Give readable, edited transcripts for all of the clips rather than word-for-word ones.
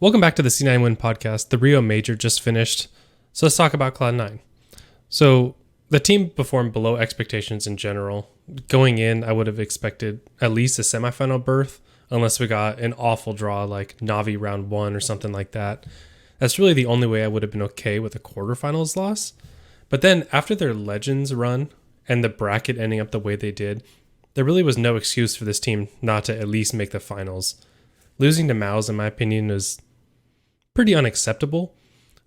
Welcome back to the C9 Win podcast. The Rio Major just finished, so let's talk about Cloud9. So the team performed below expectations in general. Going in, I would have expected at least a semifinal berth, unless we got an awful draw like Na'Vi round 1 or something like that. That's really the only way I would have been okay with a quarterfinals loss. But then after their Legends run and the bracket ending up the way they did, there really was no excuse for this team not to at least make the finals. Losing to Mouse, in my opinion, is pretty unacceptable.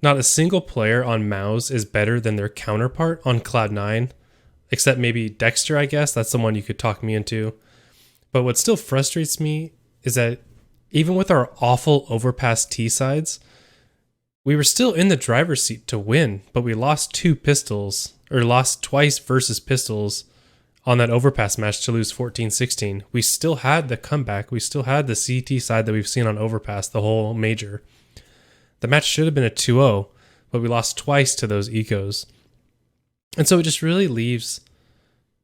Not a single player on Mouse is better than their counterpart on Cloud9, except maybe Dexter, I guess. That's the one you could talk me into. But what still frustrates me is that even with our awful overpass T-sides, we were still in the driver's seat to win, but we lost lost twice versus Pistols on that overpass match to lose 14-16. We still had the comeback. We still had the CT side that we've seen on overpass the whole major. The match should have been a 2-0, but we lost twice to those ecos. And so it just really leaves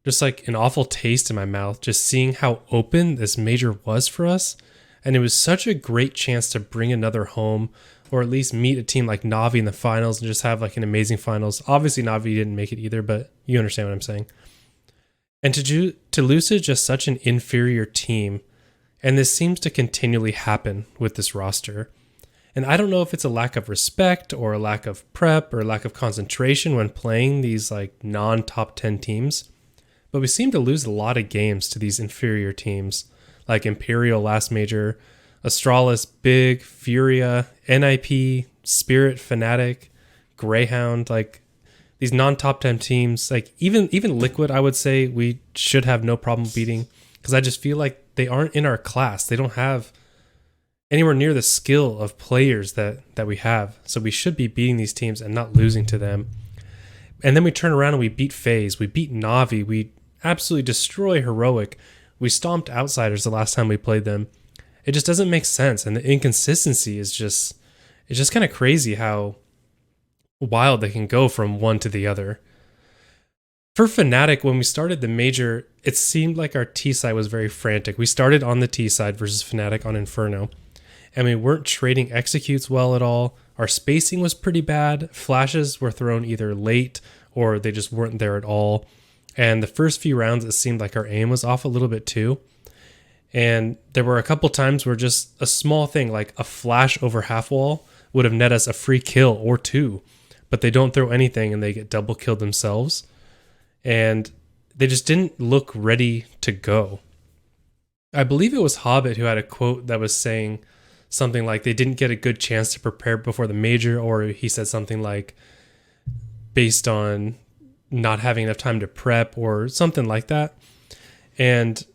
just like an awful taste in my mouth, just seeing how open this major was for us. And it was such a great chance to bring another home, or at least meet a team like Na'Vi in the finals and just have like an amazing finals. Obviously Na'Vi didn't make it either, but you understand what I'm saying. And to lose to just such an inferior team, and this seems to continually happen with this roster. And I don't know if it's a lack of respect or a lack of prep or a lack of concentration when playing these like non-top 10 teams, but we seem to lose a lot of games to these inferior teams like Imperial last major, Astralis, Big, Furia, NIP, Spirit, Fnatic, Greyhound, like these non-top 10 teams, like even Liquid, I would say we should have no problem beating, because I just feel like they aren't in our class. They don't have anywhere near the skill of players that we have. So we should be beating these teams and not losing to them. And then we turn around and we beat FaZe. We beat Na'Vi. We absolutely destroy Heroic. We stomped Outsiders the last time we played them. It just doesn't make sense. And the inconsistency is just kind of crazy how wild they can go from one to the other. For Fnatic, when we started the major, it seemed like our T side was very frantic. We started on the T side versus Fnatic on Inferno, and we weren't trading executes well at all. Our spacing was pretty bad. Flashes were thrown either late or they just weren't there at all. And the first few rounds, it seemed like our aim was off a little bit too. And there were a couple times where just a small thing like a flash over half wall would have net us a free kill or two, but they don't throw anything and they get double killed themselves. And they just didn't look ready to go. I believe it was Hobbit who had a quote that was saying something like they didn't get a good chance to prepare before the major, or he said something like based on not having enough time to prep or something like that. And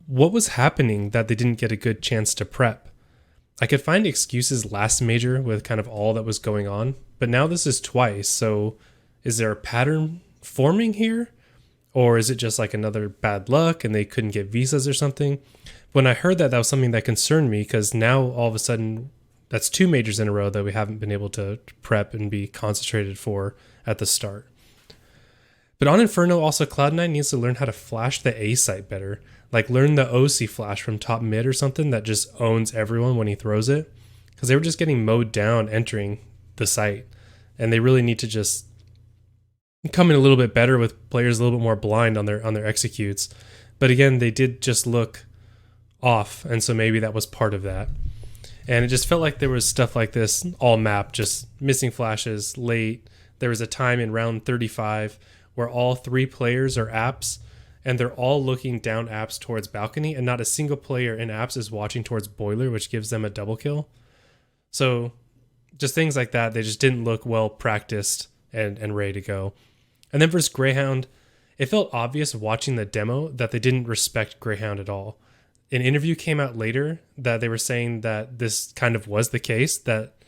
what was happening that they didn't get a good chance to prep? I could find excuses last major with kind of all that was going on, but now this is twice. So is there a pattern forming here? Or is it just like another bad luck and they couldn't get visas or something? When I heard that, that was something that concerned me, because now all of a sudden that's 2 majors in a row that we haven't been able to prep and be concentrated for at the start. But on Inferno, also Cloud9 needs to learn how to flash the A site better. Like learn the OC flash from top mid or something that just owns everyone when he throws it. Because they were just getting mowed down entering the site. And they really need to just come in a little bit better with players a little bit more blind on their executes. But again, they did just look off, and so maybe that was part of that. And it just felt like there was stuff like this all map, just missing flashes late. There was a time in round 35 where all 3 players are apps, and they're all looking down apps towards balcony, and not a single player in apps is watching towards boiler, which gives them a double kill. So just things like that, they just didn't look well practiced and ready to go. And then versus Greyhound, it felt obvious watching the demo that they didn't respect Greyhound at all. An interview came out later that they were saying that this kind of was the case, that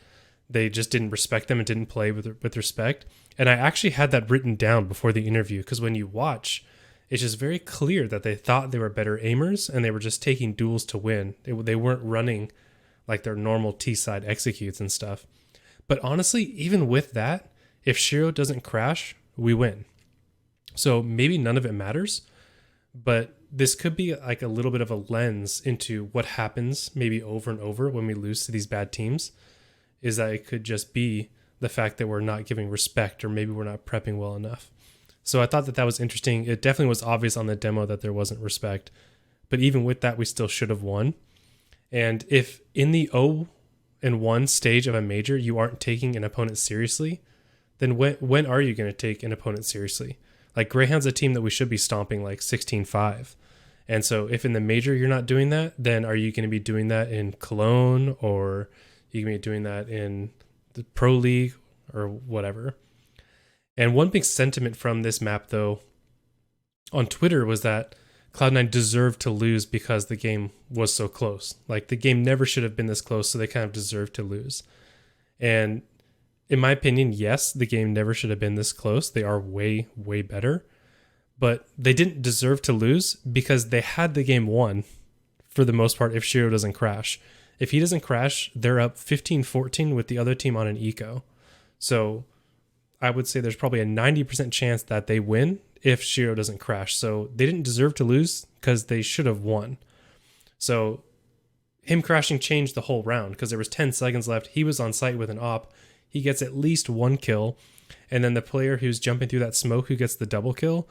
they just didn't respect them and didn't play with respect. And I actually had that written down before the interview, because when you watch, it's just very clear that they thought they were better aimers and they were just taking duels to win. They weren't running like their normal T-side executes and stuff. But honestly, even with that, if Shiro doesn't crash, we win. So maybe none of it matters, but this could be like a little bit of a lens into what happens maybe over and over when we lose to these bad teams, is that it could just be the fact that we're not giving respect, or maybe we're not prepping well enough. So I thought that was interesting. It definitely was obvious on the demo that there wasn't respect, but even with that, we still should have won. And if in the 0-1 stage of a major, you aren't taking an opponent seriously, then when are you going to take an opponent seriously? Like Greyhound's a team that we should be stomping like 16-5. And so if in the major you're not doing that, then are you going to be doing that in Cologne, or you can be doing that in the Pro League or whatever? And one big sentiment from this map, though, on Twitter was that Cloud9 deserved to lose because the game was so close. Like, the game never should have been this close, so they kind of deserved to lose. And in my opinion, yes, the game never should have been this close. They are way, way better. But they didn't deserve to lose because they had the game won for the most part if Shiro doesn't crash. If he doesn't crash, they're up 15-14 with the other team on an eco. So I would say there's probably a 90% chance that they win if Shiro doesn't crash. So they didn't deserve to lose because they should have won. So him crashing changed the whole round because there was 10 seconds left. He was on site with an op. He gets at least one kill. And then the player who's jumping through that smoke who gets the double kill,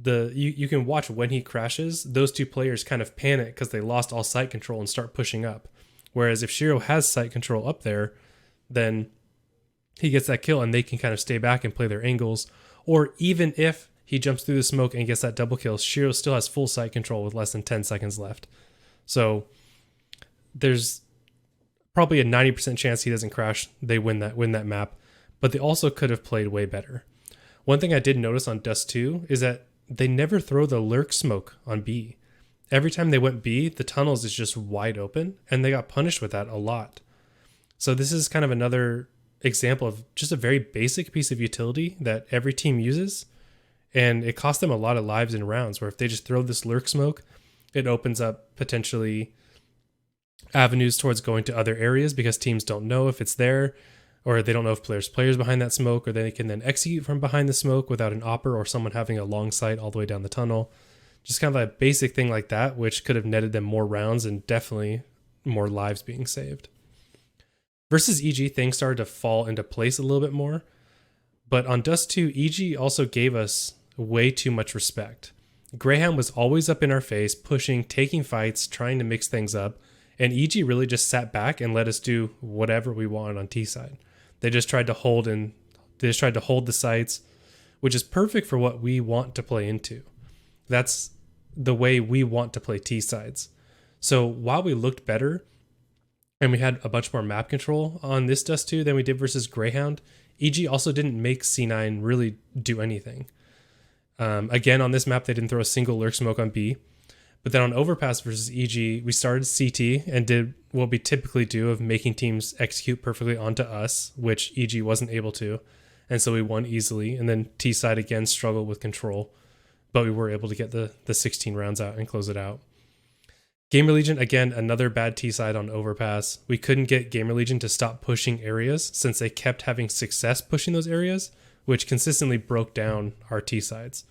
you can watch when he crashes, those two players kind of panic because they lost all sight control and start pushing up. Whereas if Shiro has sight control up there, then he gets that kill and they can kind of stay back and play their angles. Or even if he jumps through the smoke and gets that double kill, Shiro still has full sight control with less than 10 seconds left. So there's probably a 90% chance he doesn't crash. They win that map. But they also could have played way better. One thing I did notice on Dust 2 is that they never throw the lurk smoke on B. Every time they went B, the tunnels is just wide open, and they got punished with that a lot. So this is kind of another example of just a very basic piece of utility that every team uses, and it costs them a lot of lives in rounds, where if they just throw this lurk smoke, it opens up potentially avenues towards going to other areas because teams don't know if it's there, or they don't know if players behind that smoke, or they can then execute from behind the smoke without an opper or someone having a long sight all the way down the tunnel. Just kind of a basic thing like that, which could have netted them more rounds and definitely more lives being saved. Versus EG, things started to fall into place a little bit more. But on Dust 2, EG also gave us way too much respect. Greyhound was always up in our face, pushing, taking fights, trying to mix things up. And EG really just sat back and let us do whatever we wanted on T side. They just tried to hold the sites, which is perfect for what we want to play into. That's the way we want to play T sides. So while we looked better and we had a bunch more map control on this Dust 2 than we did versus Greyhound, EG also didn't make C9 really do anything. Again, on this map, they didn't throw a single lurk smoke on B. But then on Overpass versus EG, we started CT and did what we typically do of making teams execute perfectly onto us, which EG wasn't able to. And so we won easily. And then T side again struggled with control, but we were able to get the 16 rounds out and close it out. Gamer Legion, again, another bad T side on Overpass. We couldn't get Gamer Legion to stop pushing areas since they kept having success pushing those areas, which consistently broke down our T sides.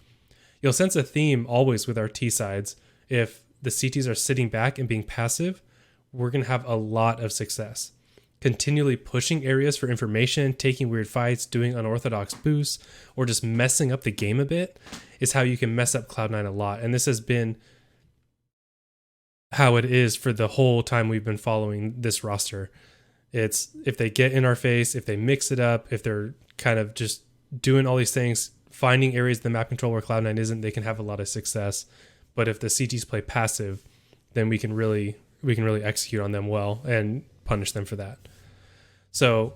You'll sense a theme always with our T sides. If the CTs are sitting back and being passive, we're going to have a lot of success. Continually pushing areas for information, taking weird fights, doing unorthodox boosts, or just messing up the game a bit is how you can mess up Cloud9 a lot. And this has been how it is for the whole time we've been following this roster. It's if they get in our face, if they mix it up, if they're kind of just doing all these things, finding areas of the map control where Cloud9 isn't, they can have a lot of success. But if the CTs play passive, then we can really execute on them well and punish them for that. So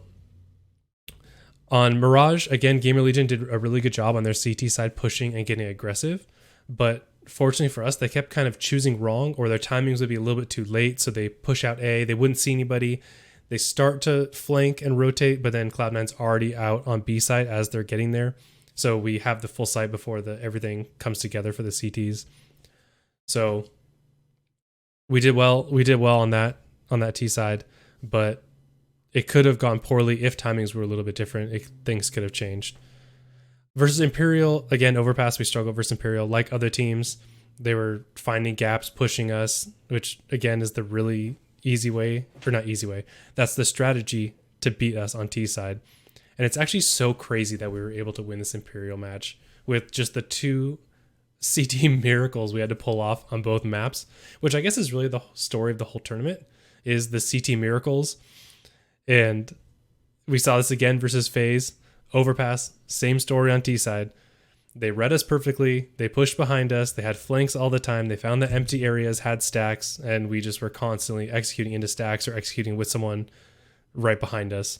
on Mirage, again, Gamer Legion did a really good job on their CT side pushing and getting aggressive. But fortunately for us, they kept kind of choosing wrong, or their timings would be a little bit too late. So they push out A, they wouldn't see anybody. They start to flank and rotate, but then Cloud9's already out on B side as they're getting there. So we have the full sight before everything comes together for the CTs. So we did well on that T side, but it could have gone poorly if timings were a little bit different. Things could have changed. Versus Imperial, again, Overpass, we struggled versus Imperial. Like other teams, They were finding gaps, pushing us, which again is the really easy way, or not easy way. That's the strategy to beat us on T side. And it's actually so crazy that we were able to win this Imperial match with just the two CT miracles we had to pull off on both maps, which I guess is really the story of the whole tournament, is the CT miracles. And we saw this again versus FaZe. Overpass, same story on T side. They read us perfectly. They pushed behind us. They had flanks all the time. They found that empty areas had stacks, and we just were constantly executing into stacks or executing with someone right behind us.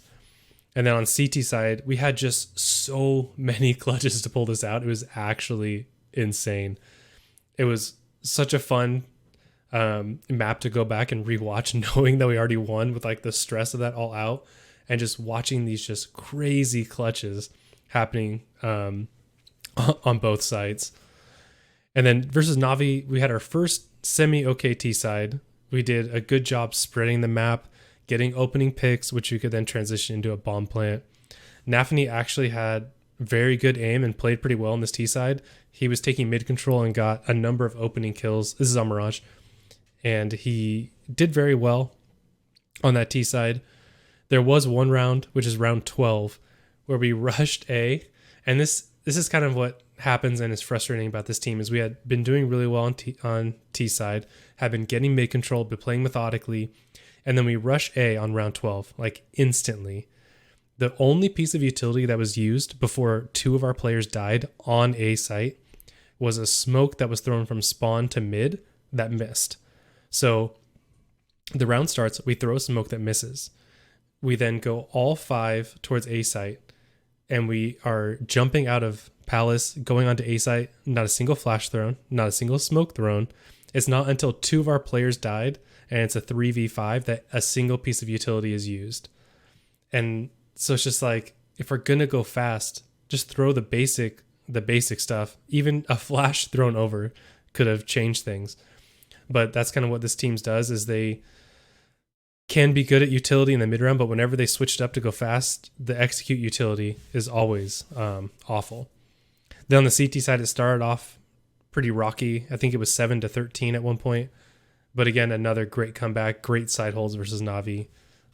And then on CT side, we had just so many clutches to pull this out. It was actually insane. It was such a fun map to go back and rewatch, knowing that we already won with like the stress of that all out, and just watching these just crazy clutches happening on both sides. And then versus Na'Vi, we had our first semi-OKT side. We did a good job spreading the map, getting opening picks, which we could then transition into a bomb plant. Nafany actually had very good aim and played pretty well on this T side. He was taking mid control and got a number of opening kills. This is on Mirage. And he did very well on that T side. There was one round, which is round 12, where we rushed A. And this is kind of what happens and is frustrating about this team, is we had been doing really well on T side, have been getting mid control, been playing methodically, and then we rush A on round 12, like instantly. The only piece of utility that was used before two of our players died on A site was a smoke that was thrown from spawn to mid that missed. So the round starts, we throw a smoke that misses. We then go all 5 towards A site, and we are jumping out of Palace, going onto A site, not a single flash thrown, not a single smoke thrown. It's not until 2 of our players died, and it's a 3v5, that a single piece of utility is used. And so it's just like, if we're going to go fast, just throw the basic stuff. Even a flash thrown over could have changed things. But that's kind of what this team does, is they can be good at utility in the mid round, but whenever they switched up to go fast, the execute utility is always awful. Then on the CT side, it started off pretty rocky. I think it was 7-13 at one point. But again, another great comeback, great side holds versus Na'Vi.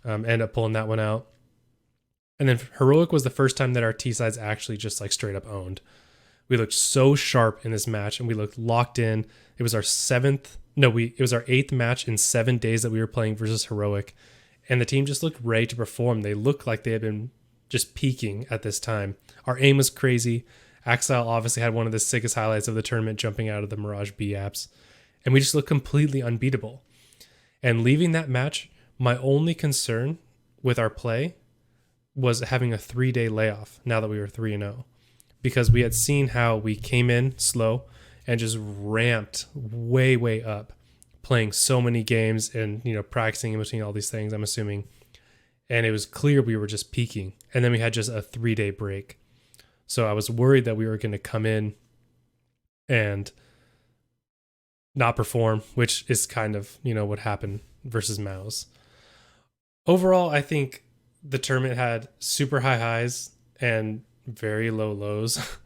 End up pulling that one out. And then Heroic was the first time that our T sides actually just like straight up owned. We looked so sharp in this match, and we looked locked in. It was our it was our 8th match in 7 days that we were playing versus Heroic. And the team just looked ready to perform. They looked like they had been just peaking at this time. Our aim was crazy. Axile obviously had one of the sickest highlights of the tournament, jumping out of the Mirage B apps. And we just looked completely unbeatable. And leaving that match, my only concern with our play was having a 3-day layoff now that we were 3-0. Because we had seen how we came in slow and just ramped way, way up, playing so many games and, practicing in between all these things, I'm assuming. And it was clear we were just peaking. And then we had just a 3-day break. So I was worried that we were going to come in and not perform, which is kind of, what happened versus Mouse. Overall, I think the tournament had super high highs and very low lows.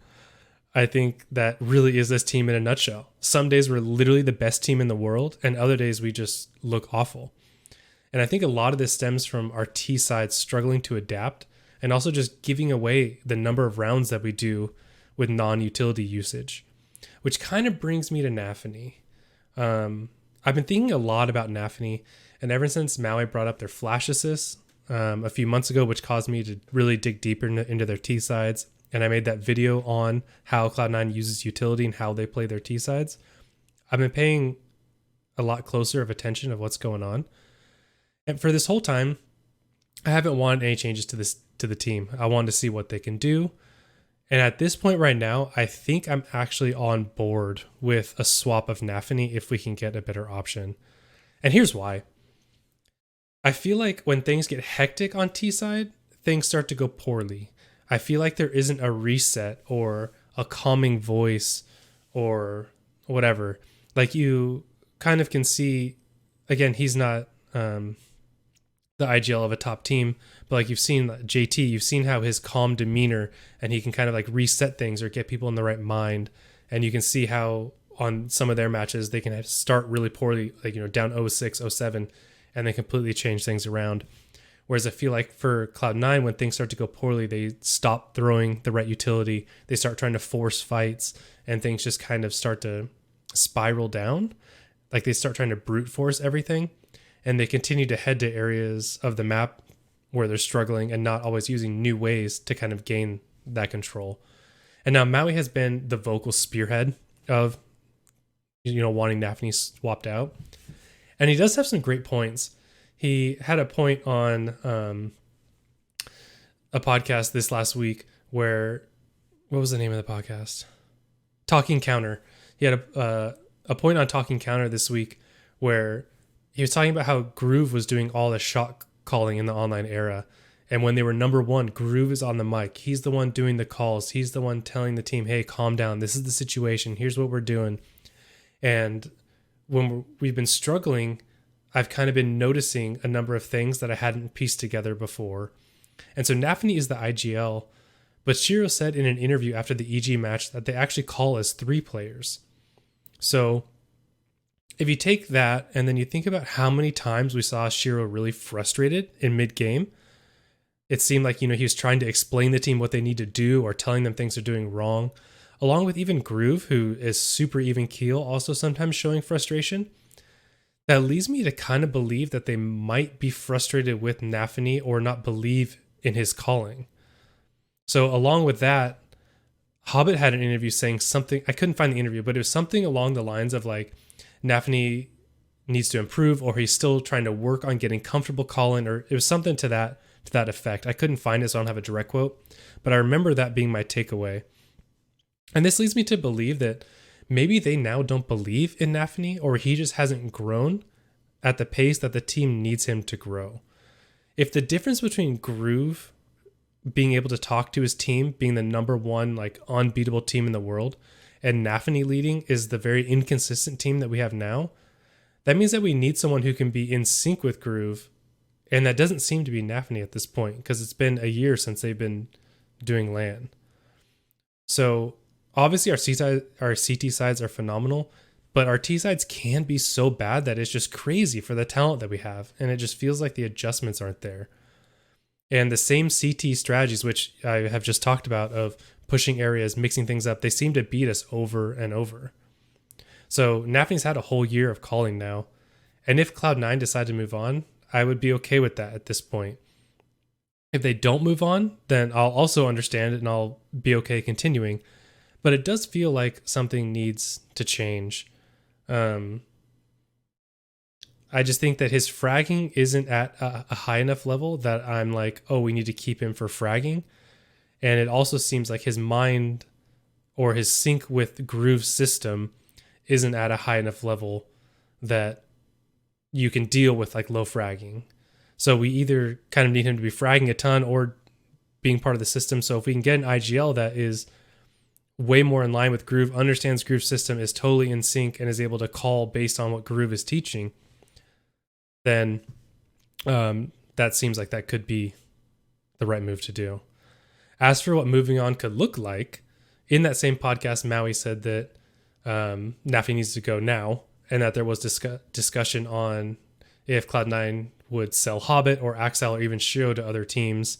I think that really is this team in a nutshell. Some days we're literally the best team in the world, and other days we just look awful. And I think a lot of this stems from our T side struggling to adapt, and also just giving away the number of rounds that we do with non-utility usage, which kind of brings me to Nafany. I've been thinking a lot about Nafany, and ever since Maui brought up their flash assists a few months ago, which caused me to really dig deeper into their T sides, and I made that video on how Cloud9 uses utility and how they play their T sides, I've been paying a lot closer of attention of what's going on. And for this whole time, I haven't wanted any changes to the team. I wanted to see what they can do. And at this point right now, I think I'm actually on board with a swap of Nafany if we can get a better option. And here's why. I feel like when things get hectic on T side, things start to go poorly. I feel like there isn't a reset or a calming voice or whatever. Like, you kind of can see, again, he's not the IGL of a top team, but like you've seen JT, you've seen how his calm demeanor, and he can kind of like reset things or get people in the right mind. And you can see how on some of their matches, they can start really poorly, like, down 0-6, 0-7, and then completely change things around. Whereas I feel like for Cloud9, when things start to go poorly, they stop throwing the right utility. They start trying to force fights, and things just kind of start to spiral down. Like they start trying to brute force everything, and they continue to head to areas of the map where they're struggling and not always using new ways to kind of gain that control. And now Maui has been the vocal spearhead of, wanting Nafany swapped out. And he does have some great points. He had a point on a podcast this last week where, what was the name of the podcast? Talking Counter. He had a point on Talking Counter this week where he was talking about how Groove was doing all the shot calling in the online era. And when they were number one, Groove is on the mic. He's the one doing the calls. He's the one telling the team, hey, calm down. This is the situation. Here's what we're doing. And when we've been struggling, I've kind of been noticing a number of things that I hadn't pieced together before. And so Nafany is the IGL, but Shiro said in an interview after the EG match that they actually call as 3 players. So if you take that and then you think about how many times we saw Shiro really frustrated in mid-game, it seemed like, he was trying to explain the team what they need to do or telling them things they're doing wrong, along with even Groove, who is super even keel, also sometimes showing frustration. That leads me to kind of believe that they might be frustrated with Nafany or not believe in his calling. So along with that, Hobbit had an interview saying something, I couldn't find the interview, but it was something along the lines of like, Nafany needs to improve, or he's still trying to work on getting comfortable calling, or it was something to that effect. I couldn't find it, so I don't have a direct quote, but I remember that being my takeaway. And this leads me to believe that maybe they now don't believe in Nafany, or he just hasn't grown at the pace that the team needs him to grow. If the difference between Groove being able to talk to his team, being the number one, like unbeatable team in the world, and Nafany leading is the very inconsistent team that we have now, that means that we need someone who can be in sync with Groove. And that doesn't seem to be Nafany at this point, because it's been a year since they've been doing LAN. So obviously our CT sides are phenomenal, but our T sides can be so bad that it's just crazy for the talent that we have. And it just feels like the adjustments aren't there. And the same CT strategies, which I have just talked about, of pushing areas, mixing things up, they seem to beat us over and over. So Nafany's had a whole year of calling now. And if Cloud9 decide to move on, I would be okay with that at this point. If they don't move on, then I'll also understand it and I'll be okay continuing. But it does feel like something needs to change. I just think that his fragging isn't at a high enough level that I'm like, oh, we need to keep him for fragging. And it also seems like his mind or his sync with Groove's system isn't at a high enough level that you can deal with like low fragging. So we either kind of need him to be fragging a ton or being part of the system. So if we can get an IGL that is way more in line with Groove, understands Groove's system, is totally in sync, and is able to call based on what Groove is teaching, then that seems like that could be the right move to do. As for what moving on could look like, in that same podcast, Maui said that Nafany needs to go now, and that there was discussion on if Cloud9 would sell Hobbit or Axel or even Shiro to other teams.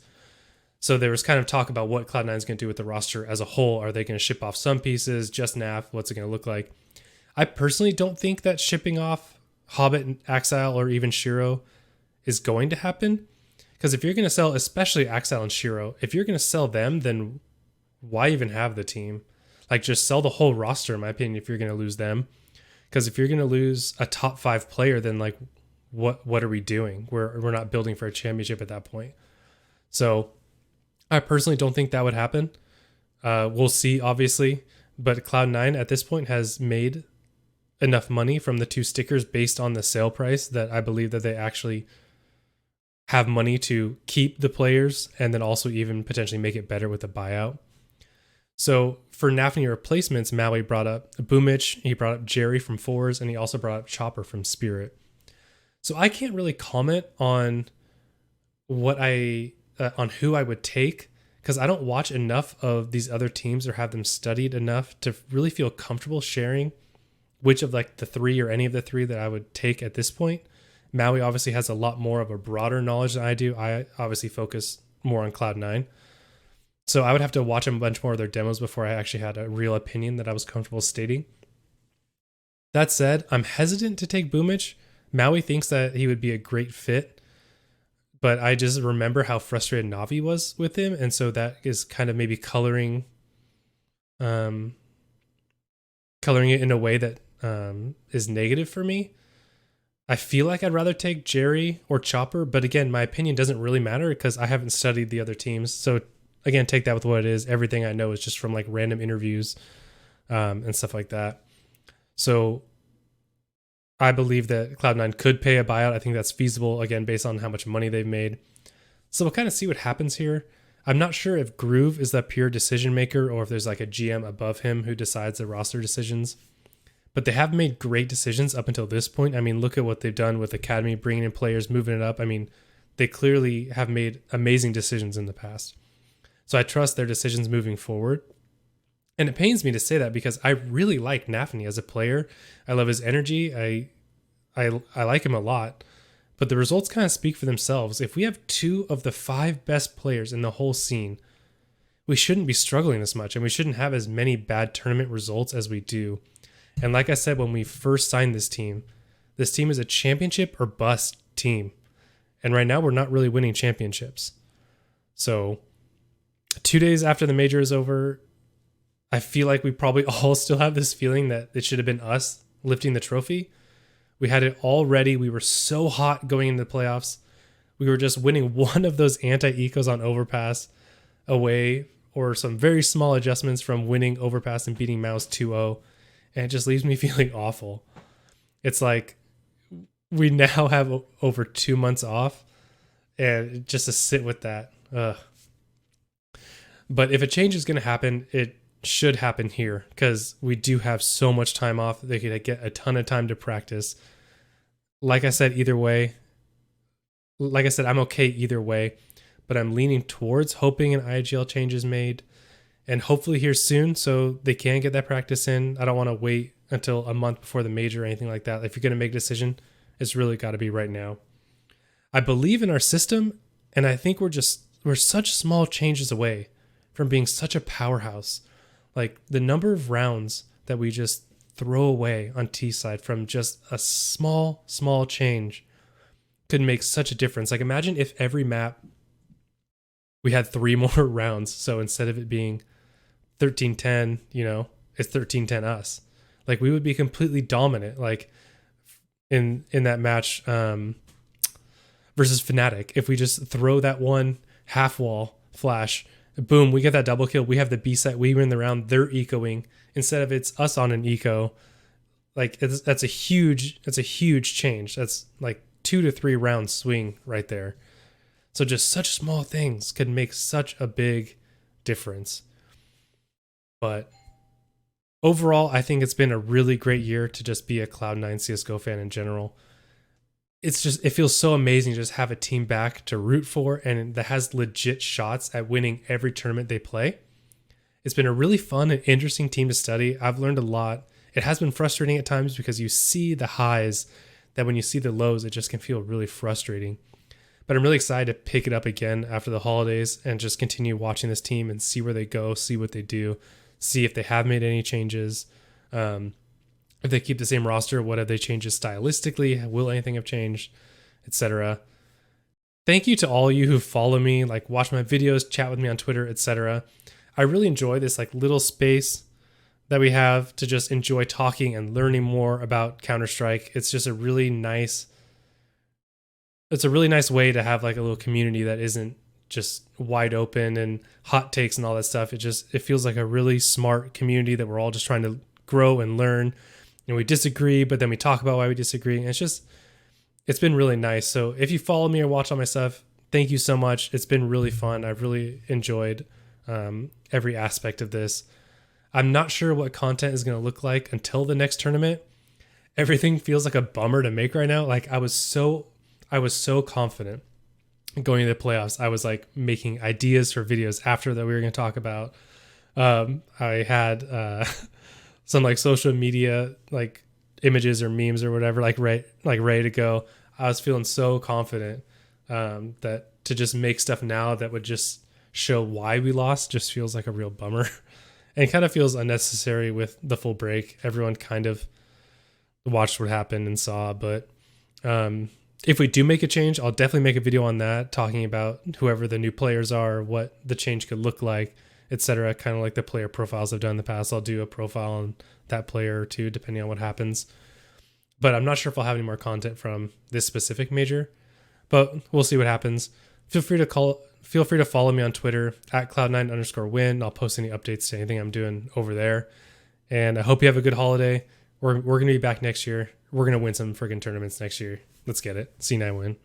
So there was kind of talk about what Cloud9 is going to do with the roster as a whole. Are they going to ship off some pieces, just Naf? What's it going to look like? I personally don't think that shipping off Hobbit and Axel or even Shiro is going to happen. Because if you're going to sell, especially Axel and Shiro, if you're going to sell them, then why even have the team? Like, just sell the whole roster, in my opinion, if you're going to lose them. Because if you're going to lose a top 5 player, then like, what are we doing? We're not building for a championship at that point. So I personally don't think that would happen. We'll see, obviously. But Cloud9 at this point has made enough money from the 2 stickers based on the sale price that I believe that they actually have money to keep the players and then also even potentially make it better with a buyout. So for Nafany replacements, Maui brought up Boomich, he brought up Jerry from Fours, and he also brought up Chopper from Spirit. So I can't really comment on what on who I would take, because I don't watch enough of these other teams or have them studied enough to really feel comfortable sharing which of like the three or any of the three that I would take at this point. Maui obviously has a lot more of a broader knowledge than I do. I obviously focus more on Cloud9. So I would have to watch a bunch more of their demos before I actually had a real opinion that I was comfortable stating. That said, I'm hesitant to take Boomich. Maui thinks that he would be a great fit, but I just remember how frustrated Navi was with him, and so that is kind of maybe coloring it in a way that is negative for me. I feel like I'd rather take Jerry or Chopper, but again, my opinion doesn't really matter because I haven't studied the other teams. So again, take that with what it is. Everything I know is just from like random interviews and stuff like that. So I believe that Cloud9 could pay a buyout. I think that's feasible, again, based on how much money they've made. So we'll kind of see what happens here. I'm not sure if Groove is the pure decision maker or if there's like a GM above him who decides the roster decisions. But they have made great decisions up until this point. I mean, look at what they've done with Academy, bringing in players, moving it up. I mean, they clearly have made amazing decisions in the past. So I trust their decisions moving forward. And it pains me to say that because I really like Nafany as a player. I love his energy. I like him a lot. But the results kind of speak for themselves. If we have 2 of the 5 best players in the whole scene, we shouldn't be struggling this much, and we shouldn't have as many bad tournament results as we do. And like I said, when we first signed this team is a championship or bust team. And right now we're not really winning championships. So 2 days after the major is over, I feel like we probably all still have this feeling that it should have been us lifting the trophy. We had it all ready. We were so hot going into the playoffs. We were just winning one of those anti-ecos on Overpass away, or some very small adjustments from winning Overpass and beating Mouse 2-0. And it just leaves me feeling awful. It's like we now have over 2 months off, and just to sit with that. But if a change is going to happen, it should happen here because we do have so much time off. They could get a ton of time to practice. Like I said, I'm okay either way, but I'm leaning towards hoping an IGL change is made and hopefully here soon so they can get that practice in. I don't want to wait until a month before the major or anything like that. If you're going to make a decision, it's really got to be right now. I believe in our system, and I think we're such small changes away from being such a powerhouse. Like the number of rounds that we just throw away on T side from just a small change could make such a difference. Like imagine if every map we had 3 more rounds. So instead of it being 13-10, it's 13-10 us. Like we would be completely dominant. Like in that match versus Fnatic, if we just throw that one half wall flash, boom, we get that double kill. We have the B site. We win the round. They're ecoing instead of it's us on an eco. Like that's a huge change. That's like 2 to 3 round swing right there. So just such small things could make such a big difference. But overall, I think it's been a really great year to just be a Cloud9 CSGO fan in general. It feels so amazing to just have a team back to root for and that has legit shots at winning every tournament they play. It's been a really fun and interesting team to study. I've learned a lot. It has been frustrating at times because you see the highs that when you see the lows, it just can feel really frustrating. But I'm really excited to pick it up again after the holidays and just continue watching this team and see where they go, see what they do, see if they have made any changes. If they keep the same roster, what have they changed stylistically? Will anything have changed, etc.? Thank you to all of you who follow me, like watch my videos, chat with me on Twitter, etc. I really enjoy this like little space that we have to just enjoy talking and learning more about Counter-Strike. It's just a really nice way to have like a little community that isn't just wide open and hot takes and all that stuff. It feels like a really smart community that we're all just trying to grow and learn. And we disagree, but then we talk about why we disagree. And it's been really nice. So if you follow me or watch all my stuff, thank you so much. It's been really fun. I've really enjoyed every aspect of this. I'm not sure what content is going to look like until the next tournament. Everything feels like a bummer to make right now. Like I was so confident going into the playoffs. I was like making ideas for videos after that we were going to talk about. I had some like social media like images or memes or whatever, like ready to go. I was feeling so confident that to just make stuff now that would just show why we lost just feels like a real bummer. And kind of feels unnecessary with the full break. Everyone kind of watched what happened and saw. But if we do make a change, I'll definitely make a video on that, talking about whoever the new players are, what the change could look like, etc. Kind of like the player profiles I've done in the past. I'll do a profile on that player or two, depending on what happens. But I'm not sure if I'll have any more content from this specific major. But we'll see what happens. Feel free to follow me on Twitter at cloud9_win. I'll post any updates to anything I'm doing over there. And I hope you have a good holiday. We're going to be back next year. We're going to win some friggin' tournaments next year. Let's get it. C9 win.